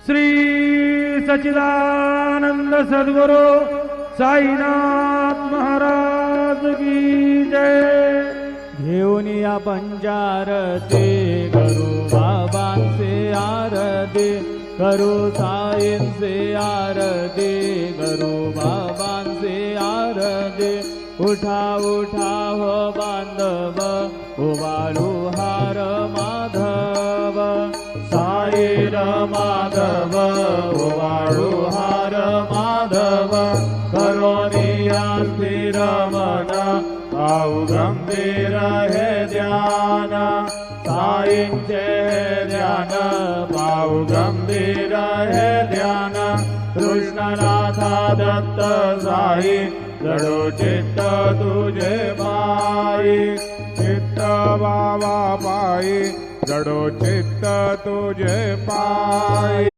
श्री सच्चिदानंद सद्गुरु साईनाथ महाराज की जय। घेऊन या पंचारती करू बाबांचे आरती, करू साईंचे आरती, करू बाबांचे आरती। उठा उठा हो बांधव, उभारू हार माधव, साईर माधव उभारू हार माधव। करोनिया स्थिर मन पाहू गंभीर हे ध्यान, साईंचे हे ध्यान पाहू गंभीर हे ध्यान। कृष्णनाथा दत्त साई जडो चित्त तुझे पायी, चित्त बाबा पायी जडो चित्त तुझे पायी।